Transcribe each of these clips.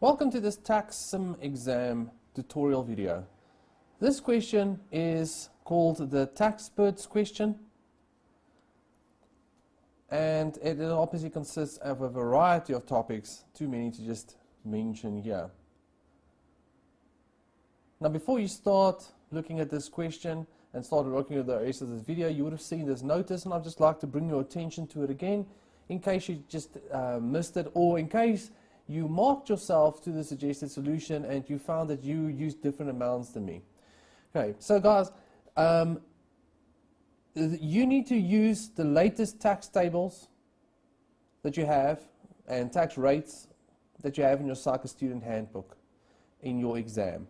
Welcome to this tax sim exam tutorial video. This question is called the Taxperts question, and it obviously consists of a variety of topics, too many to just mention here. Now, before you start looking at this question and start looking at the rest of this video, you would have seen this notice, and I'd just like to bring your attention to it again in case you just missed it, or in case you marked yourself to the suggested solution and you found that you used different amounts than me. Okay, so guys, you need to use the latest tax tables that you have and tax rates that you have in your SACA student handbook in your exam.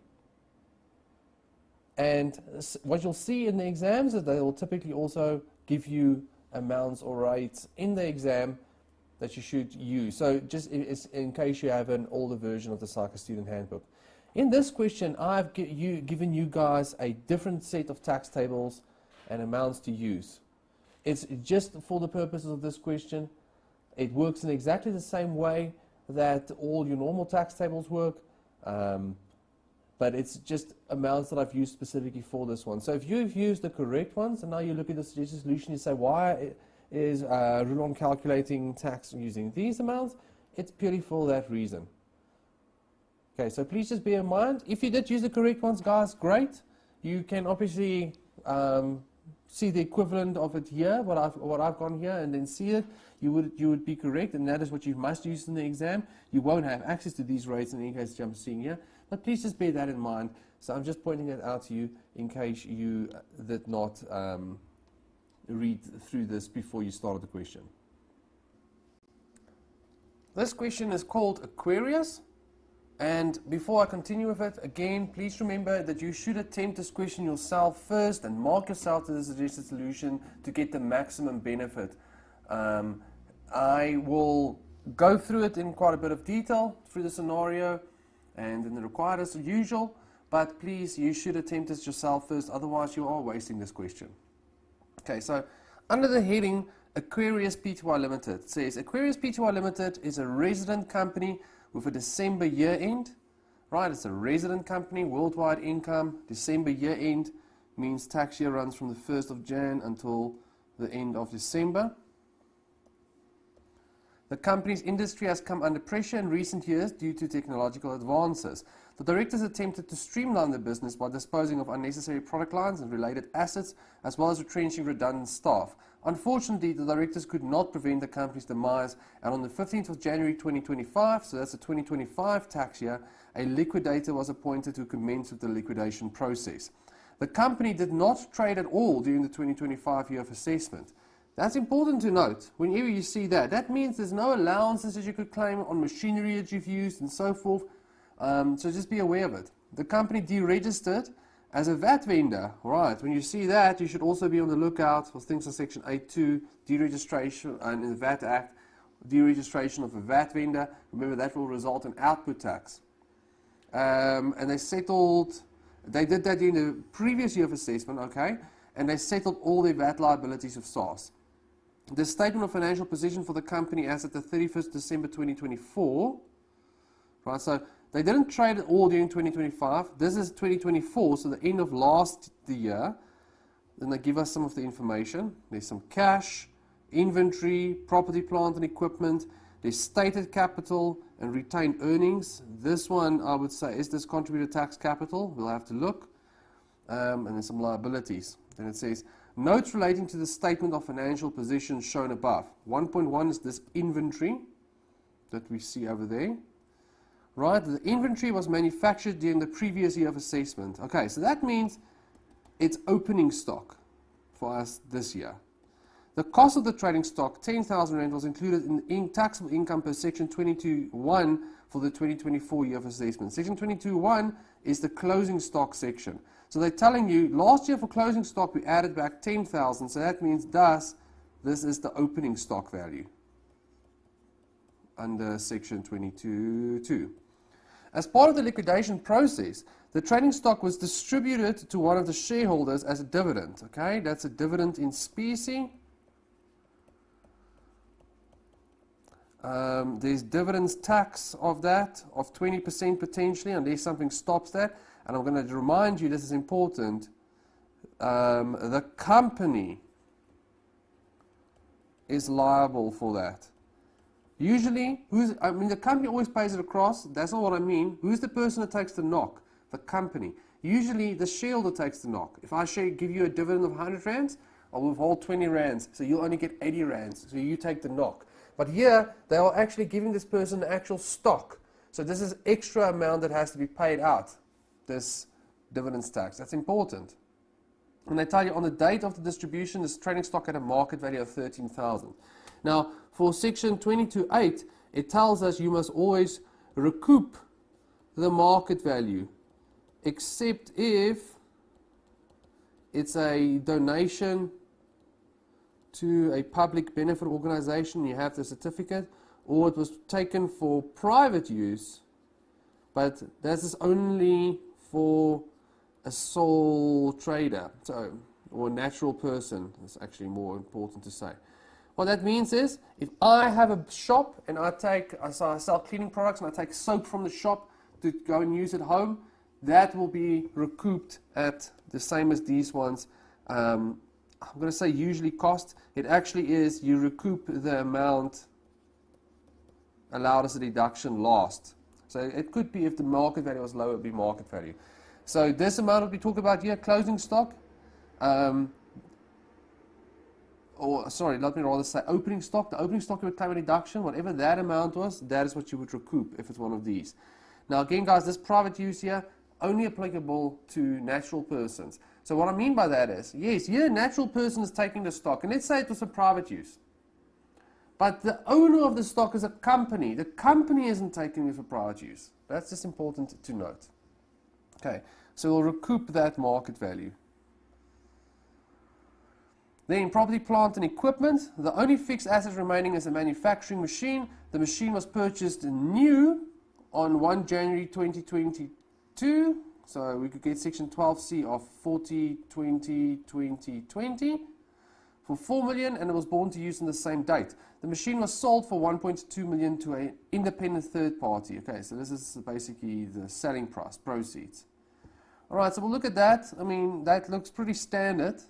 And what you'll see in the exams is they will typically also give you amounts or rates in the exam that you should use. So just in case you have an older version of the SACA student handbook. In this question, I've given you guys a different set of tax tables and amounts to use. It's just for the purposes of this question. It works in exactly the same way that all your normal tax tables work, but it's just amounts that I've used specifically for this one. So if you've used the correct ones, and now you look at the suggested solution, you say, why is Roulon calculating tax using these amounts? It's purely for that reason. Okay, so please just bear in mind, if you did use the correct ones, guys, great. You can obviously see the equivalent of it here, what I've gone here, and then see it. You would be correct, and that is what you must use in the exam. You won't have access to these rates in any case I'm seeing here, but please just bear that in mind. So I'm just pointing it out to you in case you did not read through this before you started the question. This question is called Aquarius, and before I continue with it, again, please remember that you should attempt this question yourself first and mark yourself to the suggested solution to get the maximum benefit. I will go through it in quite a bit of detail through the scenario and in the required as usual, but please, you should attempt this yourself first, otherwise you are wasting this question. Okay, so under the heading Aquarius Pty Limited, it says Aquarius Pty Limited is a resident company with a December year end. Right, it's a resident company, worldwide income, December year end means tax year runs from the 1st of Jan until the end of December. The company's industry has come under pressure in recent years due to technological advances. The directors attempted to streamline the business by disposing of unnecessary product lines and related assets, as well as retrenching redundant staff. Unfortunately, the directors could not prevent the company's demise, and on the 15th of January 2025, so that's the 2025 tax year, a liquidator was appointed to commence with the liquidation process. The company did not trade at all during the 2025 year of assessment. That's important to note. Whenever you see that, that means there's no allowances that you could claim on machinery that you've used and so forth. So just be aware of it. The company deregistered as a VAT vendor. Right, when you see that, you should also be on the lookout for things like Section 8.2, deregistration, and in the VAT Act, deregistration of a VAT vendor. Remember, that will result in output tax. And they did that during the previous year of assessment, okay, and they settled all their VAT liabilities with SARS. The statement of financial position for the company as at the 31st December 2024, right, so they didn't trade at all during 2025. This is 2024, so the end of last year. Then they give us some of the information. There's some cash, inventory, property, plant and equipment. There's stated capital and retained earnings. This one, I would say, is this contributed tax capital? We'll have to look. And then some liabilities. Then it says, notes relating to the statement of financial position shown above. 1.1 is this inventory that we see over there. Right, the inventory was manufactured during the previous year of assessment. Okay, so that means it's opening stock for us this year. The cost of the trading stock, 10,000 Rand, was included in taxable income per Section 22.1 for the 2024 year of assessment. Section 22.1 is the closing stock section. So they're telling you, last year for closing stock, we added back 10,000, so that means thus, this is the opening stock value under Section 22.2. As part of the liquidation process, the trading stock was distributed to one of the shareholders as a dividend. Okay, that's a dividend in specie. There's dividends tax of that, of 20% potentially, unless something stops that. And I'm going to remind you, this is important, the company is liable for that. Usually, the company always pays it across. That's not what I mean. Who's the person that takes the knock? The company. Usually, the shareholder takes the knock. If I give you a dividend of 100 rands, I'll withhold 20 rands, so you'll only get 80 rands, so you take the knock. But here, they are actually giving this person the actual stock. So this is extra amount that has to be paid out, this dividends tax. That's important. And they tell you on the date of the distribution, this trading stock had a market value of 13,000. Now, for section 22.8, it tells us you must always recoup the market value, except if it's a donation to a public benefit organization, you have the certificate, or it was taken for private use, but this is only for a sole trader, or a natural person. That's actually more important to say. What that means is, if I have a shop and I sell cleaning products and I take soap from the shop to go and use at home, that will be recouped at the same as these ones. I'm going to say usually cost. It actually is you recoup the amount allowed as a deduction last. So it could be if the market value was low, it would be market value. So this amount that we talk about here, closing stock, or sorry, let me rather say opening stock. The opening stock you would claim a deduction, whatever that amount was, that is what you would recoup if it's one of these. Now again guys, this private use here, only applicable to natural persons. So what I mean by that is, yes, here a natural person is taking the stock, and let's say it was a private use. But the owner of the stock is a company. The company isn't taking it for private use. That's just important to note. Okay, so we'll recoup that market value. Then property, plant and equipment. The only fixed asset remaining is a manufacturing machine. The machine was purchased new on 1 January 2022. So we could get section 12C of 40/20/2020 for 4 million, and it was born to use on the same date. The machine was sold for 1.2 million to an independent third party. Okay, so this is basically the selling price, proceeds. Alright, so we'll look at that. I mean, that looks pretty standard.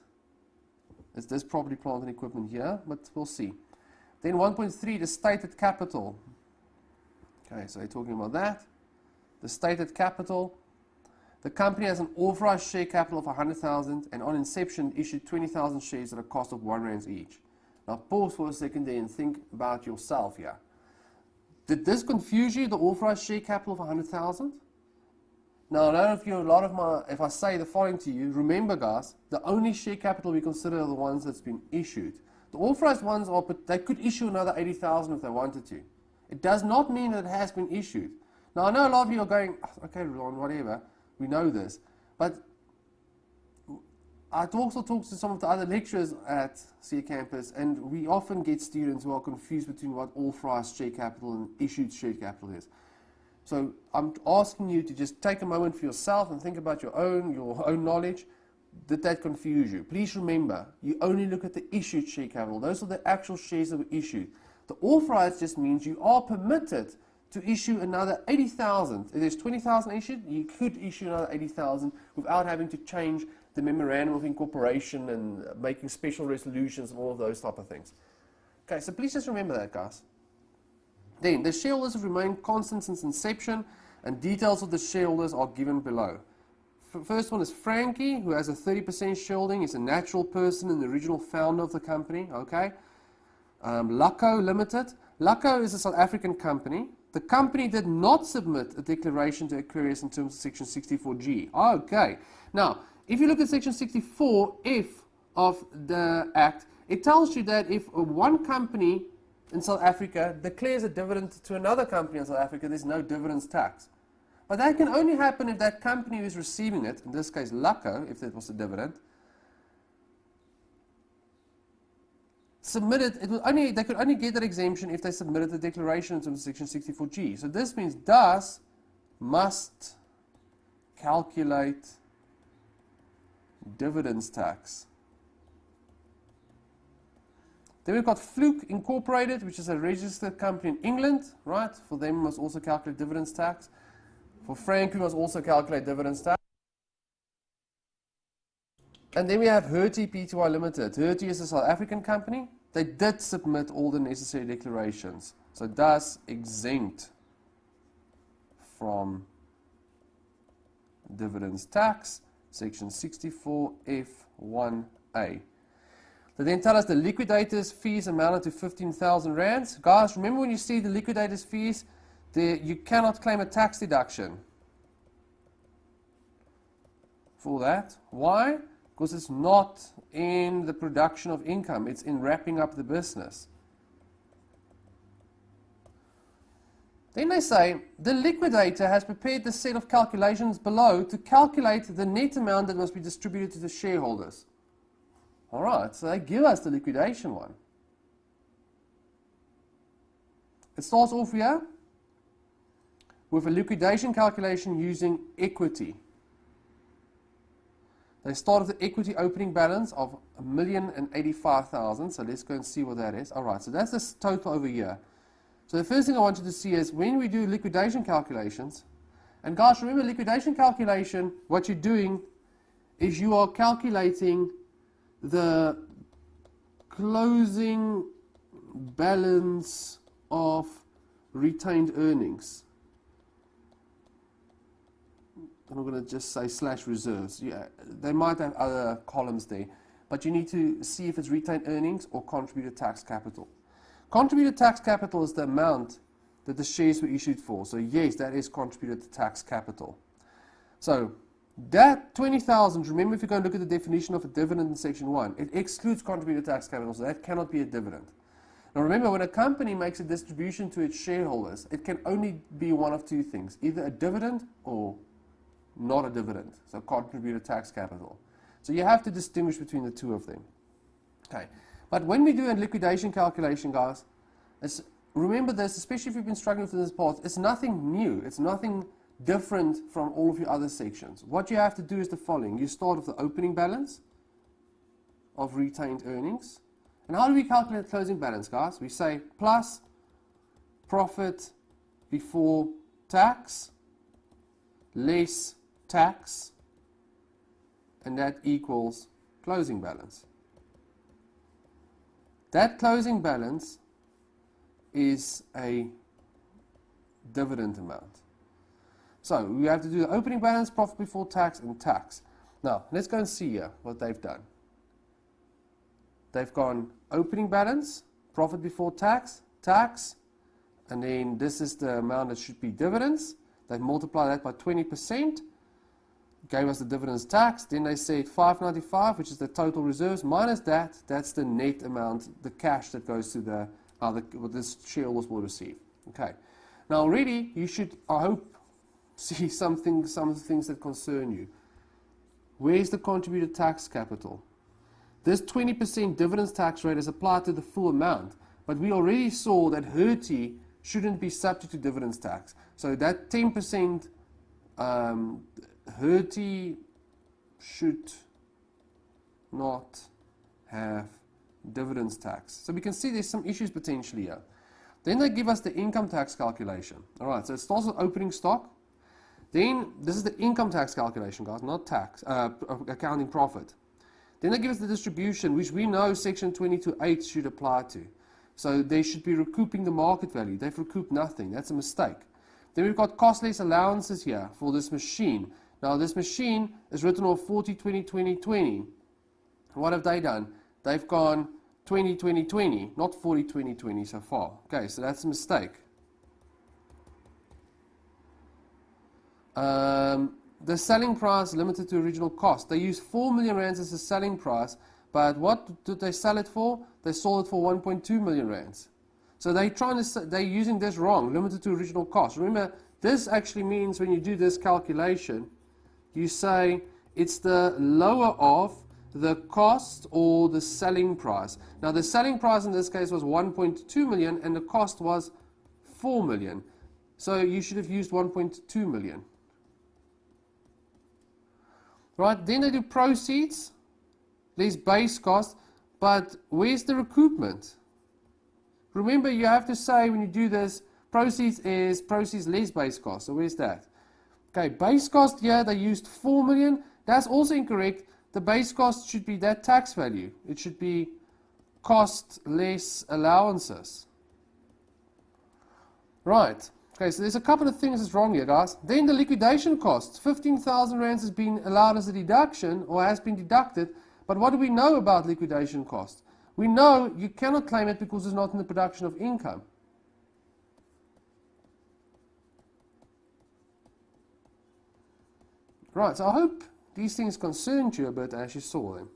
It's this property, plant and equipment here, but we'll see. Then 1.3, the stated capital. Okay, so they're talking about that. The stated capital. The company has an authorized share capital of 100,000 and on inception issued 20,000 shares at a cost of 1 rand each. Now pause for a second there and think about yourself here. Did this confuse you, the authorized share capital of 100,000? Now, I don't know if if I say the following to you, remember guys, the only share capital we consider are the ones that's been issued. The authorized ones are, but they could issue another 80,000 if they wanted to. It does not mean that it has been issued. Now, I know a lot of you are going, okay, Roulon, whatever, we know this, but I also talk to some of the other lecturers at CA campus, and we often get students who are confused between what authorized share capital and issued share capital is. So I'm asking you to just take a moment for yourself and think about your own knowledge. Did that confuse you? Please remember, you only look at the issued share capital. Those are the actual shares that were issued. The authorized just means you are permitted to issue another 80,000. If there's 20,000 issued, you could issue another 80,000 without having to change the memorandum of incorporation and making special resolutions and all of those type of things. Okay, so please just remember that, guys. Then, the shareholders have remained constant since inception, and details of the shareholders are given below. First one is Frankie, who has a 30% shareholding. He's a natural person and the original founder of the company. Okay. Lucco Limited. Lucco is a South African company. The company did not submit a declaration to Aquarius in terms of Section 64G. Okay. Now, if you look at Section 64F of the Act, it tells you that if one company in South Africa declares a dividend to another company in South Africa, there's no dividends tax. But that can only happen if that company who is receiving it, in this case Lucco, if it was a dividend, submitted, they could only get that exemption if they submitted the declaration in terms of Section 64G. So this means DAS must calculate dividends tax. Then we've got Fluke Incorporated, which is a registered company in England, right? For them, we must also calculate dividends tax. For Frank, we must also calculate dividends tax. And then we have Hertie Pty Limited. Hertie is a South African company. They did submit all the necessary declarations. So thus exempt from dividends tax, section 64F1A. They then tell us the liquidators' fees amounted to 15,000 rands. Guys, remember when you see the liquidators' fees, you cannot claim a tax deduction for that. Why? Because it's not in the production of income, it's in wrapping up the business. Then they say, the liquidator has prepared the set of calculations below to calculate the net amount that must be distributed to the shareholders. Alright, so they give us the liquidation one. It starts off here with a liquidation calculation using equity. They start with the equity opening balance of 1,085,000. So let's go and see what that is. Alright, so that's the total over here. So the first thing I want you to see is when we do liquidation calculations, and guys, remember liquidation calculation, what you're doing is you are calculating the closing balance of retained earnings. I'm going to just say slash reserves. Yeah, they might have other columns there, but you need to see if it's retained earnings or contributed tax capital. Contributed tax capital is the amount that the shares were issued for. So yes, that is contributed tax capital. So that 20,000, remember if you go and look at the definition of a dividend in section 1, it excludes contributed tax capital, so that cannot be a dividend. Now remember, when a company makes a distribution to its shareholders, it can only be one of two things, either a dividend or not a dividend, so contributed tax capital. So you have to distinguish between the two of them. Okay, but when we do a liquidation calculation, guys, remember this, especially if you've been struggling with this part, it's nothing new, it's nothing different from all of your other sections. What you have to do is the following. You start with the opening balance of retained earnings. And how do we calculate the closing balance, guys? We say plus profit before tax less tax, and that equals closing balance. That closing balance is a dividend amount. So we have to do the opening balance, profit before tax, and tax. Now, let's go and see here what they've done. They've gone opening balance, profit before tax, tax, and then this is the amount that should be dividends. They multiply that by 20%, gave us the dividends tax. Then they said 595, which is the total reserves, minus that, that's the net amount, the cash that goes to what this shareholders will receive. Okay. Now already you should, I hope, see some things that concern you. Where's the contributed tax capital? This 20% dividends tax rate is applied to the full amount, but we already saw that Hertie shouldn't be subject to dividends tax. So that 10% Hertie should not have dividends tax. So we can see there's some issues potentially here. Then they give us the income tax calculation. Alright, so it starts with opening stock. Then this is the income tax calculation, guys, not tax, accounting profit. Then they give us the distribution, which we know section 22(8) should apply to. So they should be recouping the market value. They've recouped nothing. That's a mistake. Then we've got costless allowances here for this machine. Now this machine is written off 40, 20, 20, 20. What have they done? They've gone 20, 20, 20, not 40, 20, 20 so far. Okay, so that's a mistake. The selling price limited to original cost. They use 4 million rands as a selling price, but what did they sell it for? They sold it for 1.2 million rands. So they're using this wrong, limited to original cost. Remember, this actually means when you do this calculation, you say it's the lower of the cost or the selling price. Now the selling price in this case was 1.2 million and the cost was 4 million. So you should have used 1.2 million. Right, then they do proceeds, there's base cost, But where's the recoupment? Remember, you have to say when you do this, proceeds is proceeds less base cost. So where's that? Okay, base cost here, they used 4 million. That's also incorrect. The base cost should be that tax value. It should be cost less allowances. Right. Okay, so there's a couple of things that's wrong here, guys. Then the liquidation costs. 15,000 rands has been allowed as a deduction or has been deducted. But what do we know about liquidation costs? We know you cannot claim it because it's not in the production of income. Right, so I hope these things concerned you a bit as you saw them.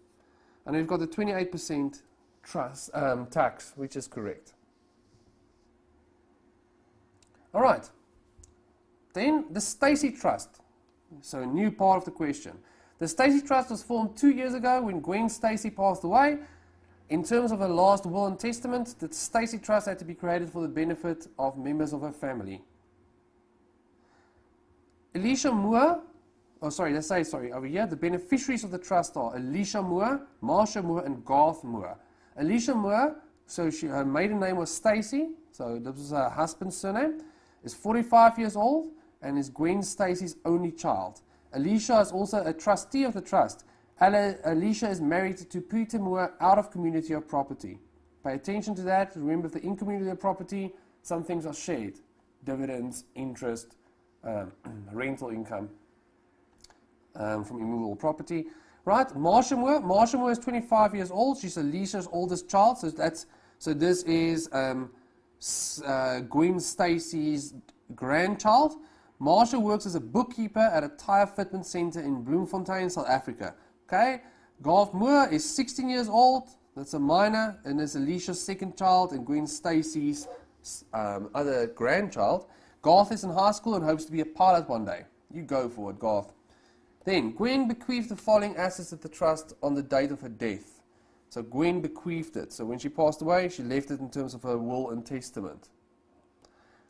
And we've got the 28% trust tax, which is correct. All right. Then the Stacey Trust. So a new part of the question. The Stacey Trust was formed 2 years ago when Gwen Stacey passed away. In terms of her last will and testament, the Stacey Trust had to be created for the benefit of members of her family. Alicia Moore, over here, the beneficiaries of the trust are Alicia Moore, Marsha Moore, and Garth Moore. Alicia Moore, so her maiden name was Stacey, so this was her husband's surname, is 45 years old and is Gwen Stacey's only child. Alicia is also a trustee of the trust. Alicia is married to Peter Moore out of community of property. Pay attention to that. Remember, if they're in community of property, some things are shared. Dividends, interest, rental income from immovable property. Right, Marsha Moore is 25 years old. She's Alicia's oldest child. So this is Gwen Stacey's grandchild. Marsha works as a bookkeeper at a tire fitment center in Bloemfontein, South Africa. Okay, Garth Moore is 16 years old. That's a minor, and is Alicia's second child and Gwen Stacey's other grandchild. Garth is in high school and hopes to be a pilot one day. You go for it, Garth. Then, Gwen bequeathed the following assets at the trust on the date of her death. So Gwen bequeathed it. So when she passed away, she left it in terms of her will and testament.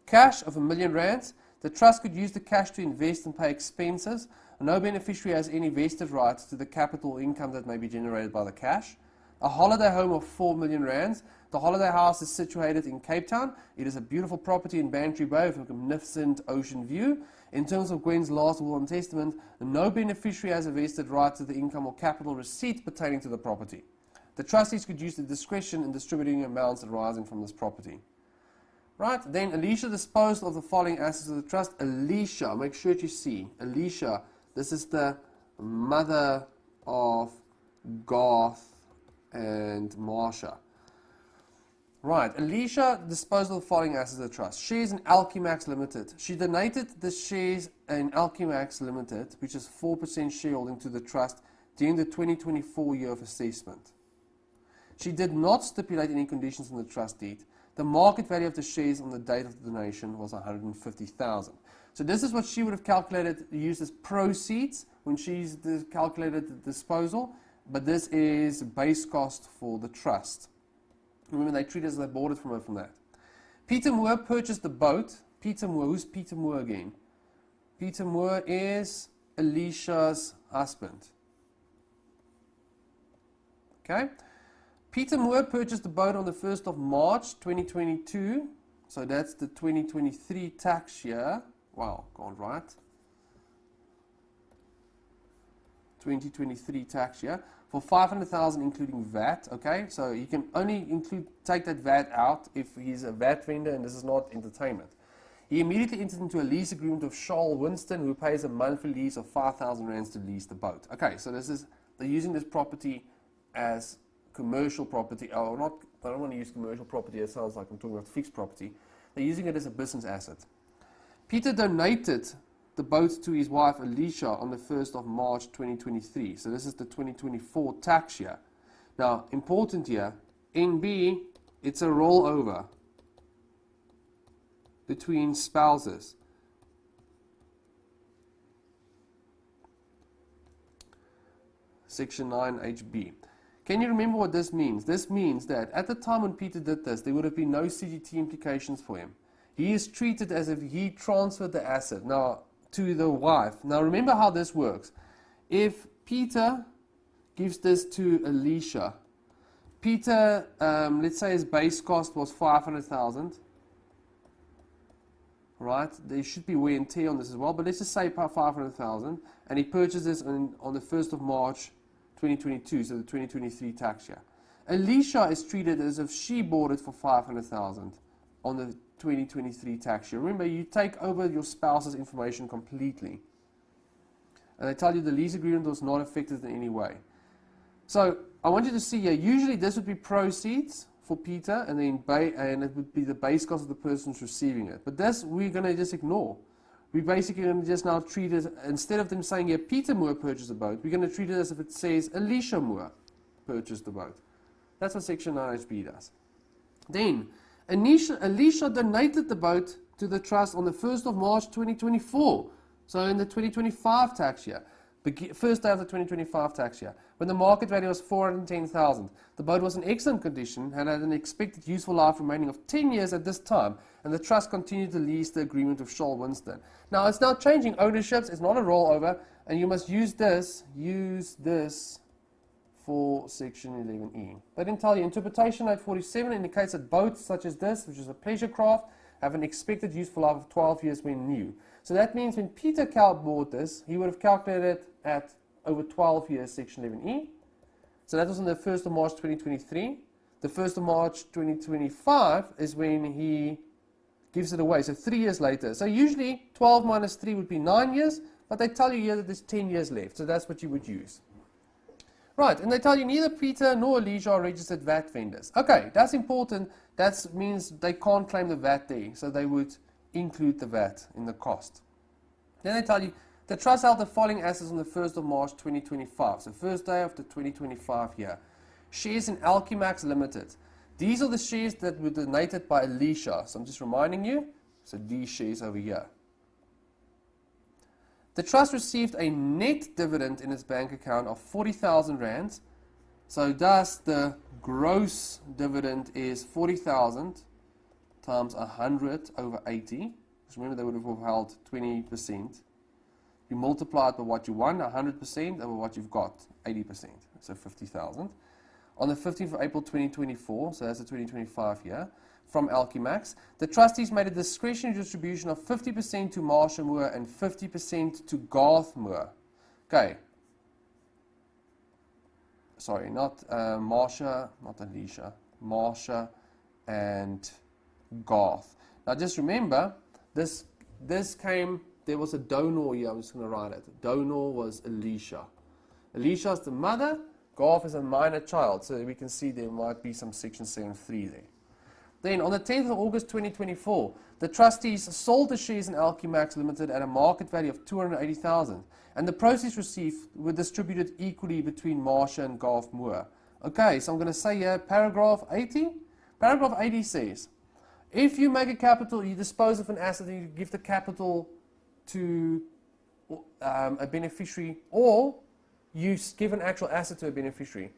Cash of R1,000,000. The trust could use the cash to invest and pay expenses. No beneficiary has any vested rights to the capital income that may be generated by the cash. A holiday home of R4,000,000. The holiday house is situated in Cape Town. It is a beautiful property in Bantry Bay with a magnificent ocean view. In terms of Gwen's last will and testament, no beneficiary has a vested right to the income or capital receipt pertaining to the property. The trustees could use their discretion in distributing amounts arising from this property. Right, then Alicia disposed of the following assets of the trust. Alicia, make sure you see. Alicia, this is the mother of Garth and Marsha. Right, Alicia disposed of the following assets of the trust. Shares in Alchemax Limited. She donated the shares in Alchemax Limited, which is 4% shareholding, to the trust during the 2024 year of assessment. She did not stipulate any conditions in the trust deed. The market value of the shares on the date of the donation was 150,000. So this is what she would have calculated, used as proceeds when she's calculated the disposal, but this is base cost for the trust. Remember, they treat it as they bought it from her from that. Peter Moore purchased the boat. Peter Moore, who's Peter Moore again? Peter Moore is Alicia's husband. Okay? Peter Moore purchased the boat on the 1st of March 2022, so that's the 2023 tax year. Wow, can't write. 2023 tax year for 500,000 including VAT. Okay, so you can only take that VAT out if he's a VAT vendor and this is not entertainment. He immediately entered into a lease agreement with Charles Winston, who pays a monthly lease of 5,000 rands to lease the boat. Okay, so they're using this property as commercial property, or not. I don't want to use commercial property. It sounds like I'm talking about fixed property. They're using it as a business asset. Peter donated the boat to his wife Alicia on the 1st of March 2023. So this is the 2024 tax year. Now, important here, NB, it's a rollover between spouses. Section 9HB. Can you remember what this means? This means that at the time when Peter did this, there would have been no CGT implications for him. He is treated as if he transferred the asset now to the wife. Now remember how this works. If Peter gives this to Alicia, Peter, let's say his base cost was 500,000. Right, there should be wear and tear on this as well, but let's just say 500,000, and he purchases on the 1st of March 2022, so the 2023 tax year. Alicia is treated as if she bought it for 500,000 on the 2023 tax year. Remember, you take over your spouse's information completely. And they tell you the lease agreement was not affected in any way. So I want you to see here, usually this would be proceeds for Peter, and then and it would be the base cost of the person who's receiving it. But this we're going to just ignore. We're basically going to just now treat it, instead of them saying here, Peter Moore purchased a boat, we're going to treat it as if it says Alicia Moore purchased the boat. That's what Section 9HB does. Then, Alicia donated the boat to the trust on the 1st of March 2024, so in the 2025 tax year, first day of the 2025 tax year, when the market value was 410,000. The boat was in excellent condition and had an expected useful life remaining of 10 years at this time, and the trust continued to lease the agreement with Shaw Winston. Now, it's now changing ownerships, it's not a rollover, and you must use this for Section 11E. They didn't tell you. Interpretation Note 47 indicates that boats such as this, which is a pleasure craft, have an expected useful life of 12 years when new. So that means when Peter Cal bought this, he would have calculated it at over 12 years, Section 11E. So that was on the 1st of March 2023. The 1st of March 2025 is when he gives it away, so 3 years later. So usually 12 minus 3 would be 9 years, but they tell you here that there's 10 years left, so that's what you would use. Right, and they tell you neither Peter nor Alicia are registered VAT vendors. Okay, that's important. That means they can't claim the VAT there, so they would include the VAT in the cost. Then they tell you the trust held the following assets on the 1st of March 2025, so first day of the 2025 year. Shares in Alchemax Limited. These are the shares that were donated by Alicia, so I'm just reminding you, so these shares over here. The trust received a net dividend in its bank account of 40,000 rands. So thus the gross dividend is 40,000 times 100 over 80. Just remember they would have withheld 20%. You multiply it by what you won, 100% over what you've got, 80%. So 50,000. On the 15th of April 2024, so that's the 2025 year, from Alchemax, the trustees made a discretionary distribution of 50% to Marsha Moore and 50% to Garth Moore. Okay. Sorry, not Marsha, not Alicia. Marsha and Garth. Now just remember, this came, there was a donor here, I'm just going to write it. Donor was Alicia. Alicia is the mother, Garth is a minor child, so we can see there might be some Section 7.3 there. Then, on the 10th of August 2024, the trustees sold the shares in Alchemax Limited at a market value of 280,000, and the proceeds received were distributed equally between Marsha and Garth Moore. Okay, so I'm going to say here, paragraph 80. Paragraph 80 says, if you make a capital, you dispose of an asset and you give the capital to a beneficiary, or you give an actual asset to a beneficiary,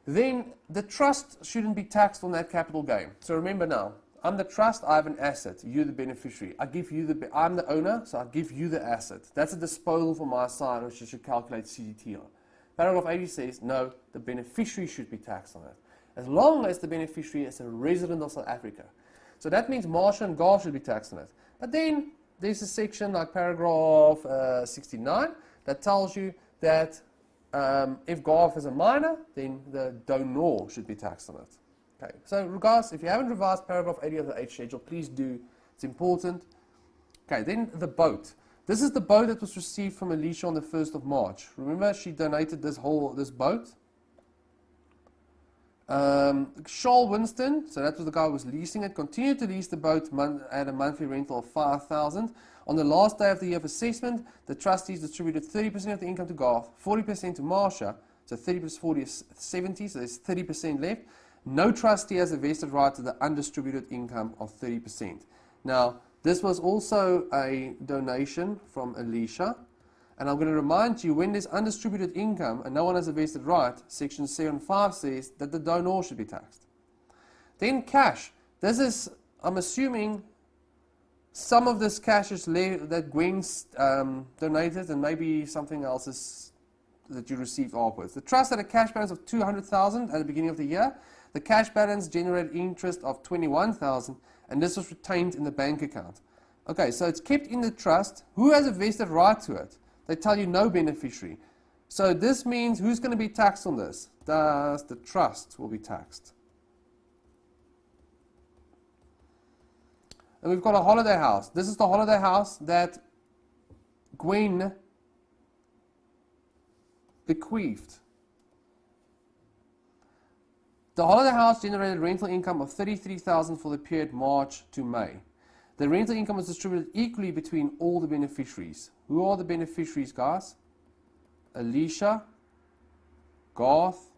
then the trust shouldn't be taxed on that capital gain. So remember now, I'm the trust, I have an asset, you're the beneficiary. I'm the owner, so I give you the asset. That's a disposal from my side, which you should calculate CGT on. Paragraph 80 says, no, the beneficiary should be taxed on it, as long as the beneficiary is a resident of South Africa. So that means Marsha and Garth should be taxed on it. But then there's a section like paragraph 69 that tells you that if Garth is a minor, then the donor should be taxed on it. Okay. So regardless, if you haven't revised paragraph 80 of the H schedule, please do. It's important. Okay, then the boat. This is the boat that was received from Alicia on the 1st of March. Remember, she donated this boat. Shaw Winston, so that was the guy who was leasing it, continued to lease the boat at a monthly rental of 5,000. On the last day of the year of assessment, the trustees distributed 30% of the income to Garth, 40% to Marsha, so 30 plus 40 is 70, so there's 30% left. No trustee has a vested right to the undistributed income of 30%. Now, this was also a donation from Alicia, and I'm going to remind you, when there's undistributed income and no one has a vested right, Section 7.5 says that the donor should be taxed. Then cash. This is, I'm assuming, some of this cash is that Gwen's donated, and maybe something else is that you received afterwards. The trust had a cash balance of 200,000 at the beginning of the year. The cash balance generated interest of 21,000, and this was retained in the bank account. Okay, so it's kept in the trust. Who has a vested right to it? They tell you no beneficiary. So this means who's going to be taxed on this? The trust will be taxed. And we've got a holiday house. This is the holiday house that Gwen bequeathed. The holiday house generated rental income of 33,000 for the period March to May. The rental income was distributed equally between all the beneficiaries. Who are the beneficiaries, guys? Alicia, Garth,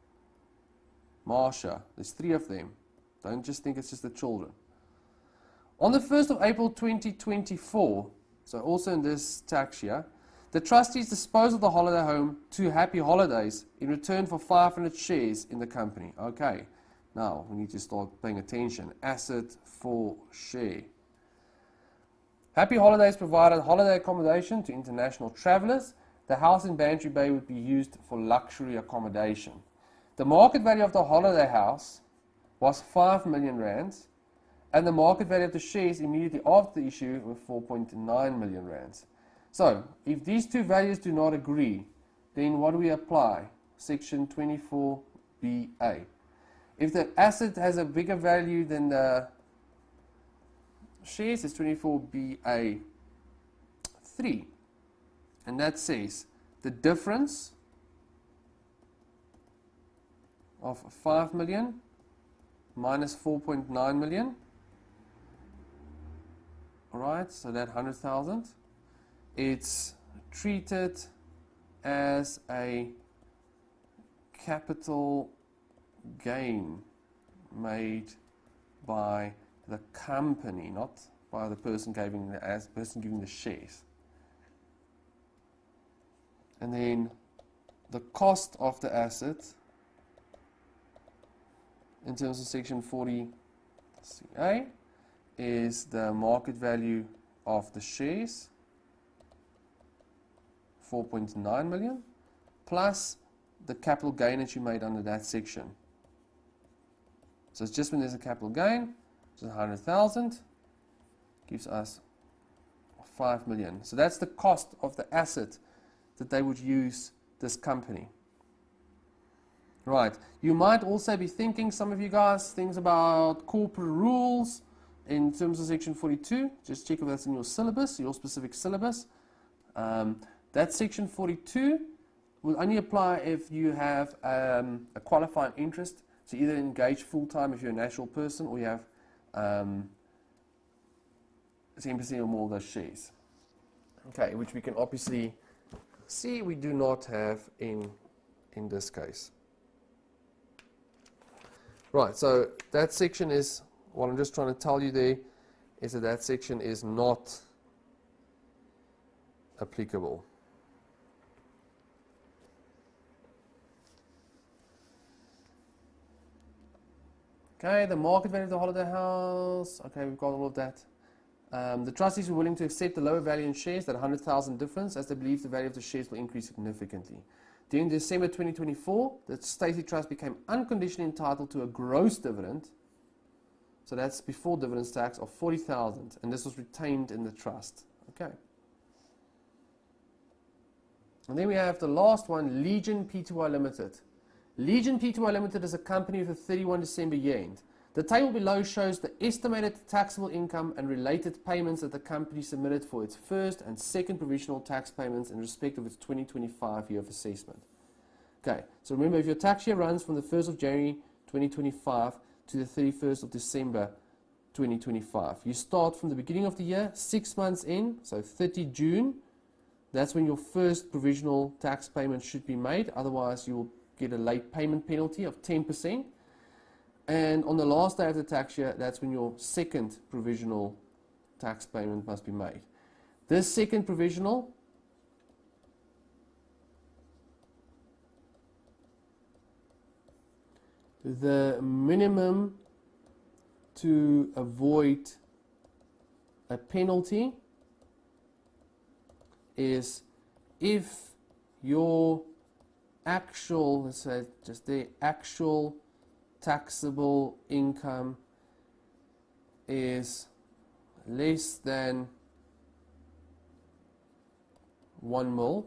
Marsha. There's 3 of them. Don't just think it's just the children. On the 1st of April 2024, so also in this tax year, the trustees disposed of the holiday home to Happy Holidays in return for 500 shares in the company. Okay, now we need to start paying attention. Asset for share. Happy Holidays provided holiday accommodation to international travelers. The house in Bantry Bay would be used for luxury accommodation. The market value of the holiday house was 5 million rands, and the market value of the shares immediately after the issue was 4.9 million rands. So, if these two values do not agree, then what do we apply? Section 24BA. If the asset has a bigger value than the shares, it's 24BA 3. And that says the difference of 5 million minus 4.9 million. Alright, so that 100,000, it's treated as a capital gain made by the company, not by the person giving the shares. And then the cost of the asset in terms of section 40 CA is the market value of the shares, 4.9 million, plus the capital gain that you made under that section. So it's just when there's a capital gain, which is 100,000, gives us 5 million. So that's the cost of the asset that they would use this company. Right, you might also be thinking, some of you guys, things about corporate rules in terms of section 42. Just check if that's in your syllabus, your specific syllabus. That section 42 will only apply if you have a qualifying interest. So either engage full-time if you're a natural person, or you have 10% or more of those shares. Okay, which we can obviously see we do not have in this case. Right, so that section is, what I'm just trying to tell you there is that section is not applicable. Okay, the market value of the holiday house. Okay, we've got all of that. The trustees were willing to accept the lower value in shares, that 100,000 difference, as they believe the value of the shares will increase significantly. During December 2024, the Stacey Trust became unconditionally entitled to a gross dividend, so that's before dividends tax, of 40,000, and this was retained in the trust. Okay. And then we have the last one, Legion Pty Limited. Legion Pty Limited is a company with a 31 December year end. The table below shows the estimated taxable income and related payments that the company submitted for its first and second provisional tax payments in respect of its 2025 year of assessment. Okay, so remember, if your tax year runs from the 1st of January 2025 to the 31st of December 2025, you start from the beginning of the year, 6 months in, so 30 June, that's when your first provisional tax payment should be made, otherwise you will get a late payment penalty of 10%. And on the last day of the tax year, that's when your second provisional tax payment must be made. This second provisional the minimum to avoid a penalty is if your actual, let's say just the actual taxable income is less than 1 mil,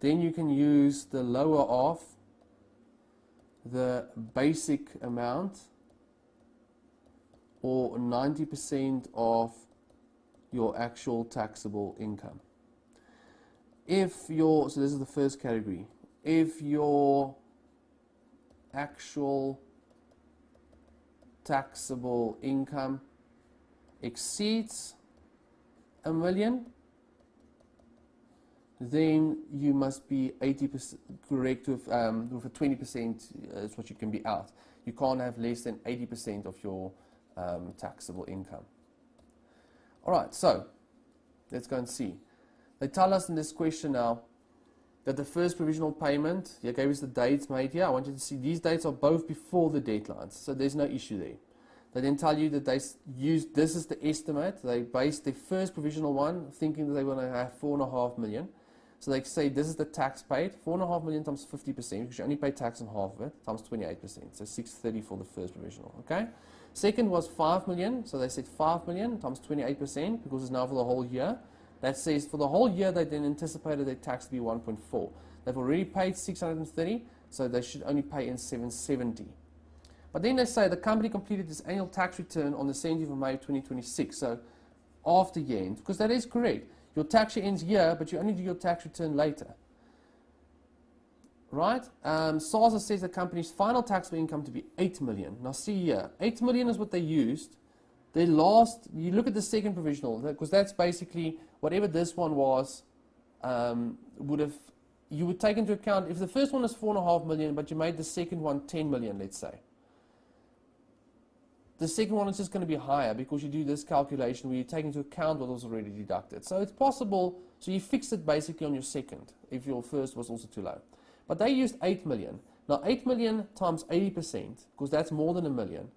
then you can use the lower of the basic amount or 90% of your actual taxable income. If your, so this is the first category, if your actual taxable income exceeds $1 million, then you must be 80% correct with a 20% is what you can be out. You can't have less than 80% of your taxable income. Alright, so let's go and see. They tell us in this question now that the first provisional payment, they gave us the dates made here. I want you to see these dates are both before the deadlines, so there's no issue there. They then tell you that they used, this is the estimate, they based their first provisional one thinking that they were going to have 4.5 million. So they say this is the tax paid, 4.5 million times 50%, because you only pay tax on half of it, times 28%, so 630 for the first provisional, okay? Second was 5 million, so they said 5 million times 28%, because it's now for the whole year. That says for the whole year they then anticipated their tax to be 1.4. They've already paid 630, so they should only pay in 770. But then they say the company completed its annual tax return on the 17th of May 2026, so after year end, because that is correct. Your tax year ends here, but you only do your tax return later. Right? SARS says the company's final taxable income to be 8 million. Now see here, 8 million is what they used. They lost, you look at the second provisional, because that's basically whatever this one was, you would take into account, if the first one was 4.5 million, but you made the second one 10 million, let's say. The second one is just going to be higher because you do this calculation where you take into account what was already deducted. So it's possible, so you fix it basically on your second, if your first was also too low. But they used 8 million. Now 8 million times 80%, because that's more than $1 million,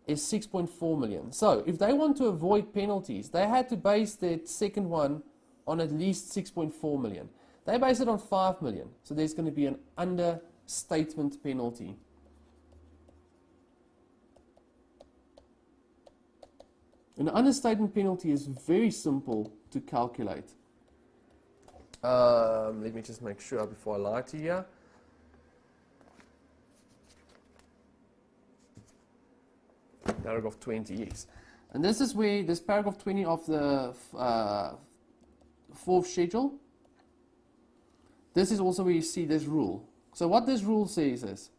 is 6.4 million. So if they want to avoid penalties, they had to base their second one on at least 6.4 million. They base it on 5 million, so there's going to be an understatement penalty. An understatement penalty is very simple to calculate. Let me just make sure before I lie to you. Paragraph 20, yes. And this is where this paragraph 20 of the fourth schedule, this is also where you see this rule. So what this rule says is,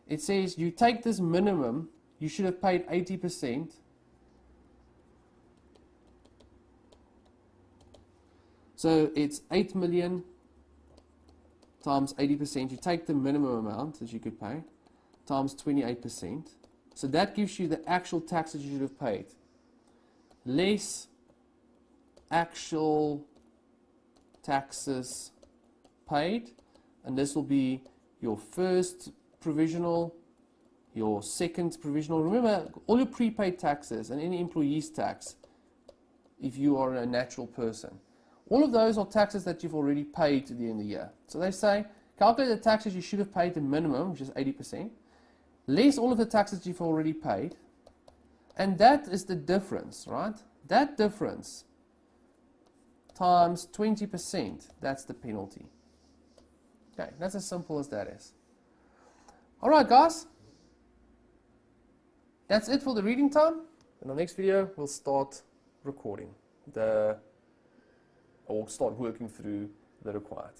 it says you take this minimum, you should have paid 80%. So it's 8 million times 80%. You take the minimum amount that you could pay times 28%. So that gives you the actual tax that you should have paid, less actual taxes paid. And this will be your first provisional, your second provisional. Remember, all your prepaid taxes and any employee's tax, if you are a natural person, all of those are taxes that you've already paid to the end of the year. So they say, calculate the taxes you should have paid the minimum, which is 80%, less all of the taxes you've already paid, and that is the difference, right? That difference times 20%, that's the penalty. Okay, that's as simple as that is. Alright guys, that's it for the reading time. In the next video, we'll start recording or start working through the required.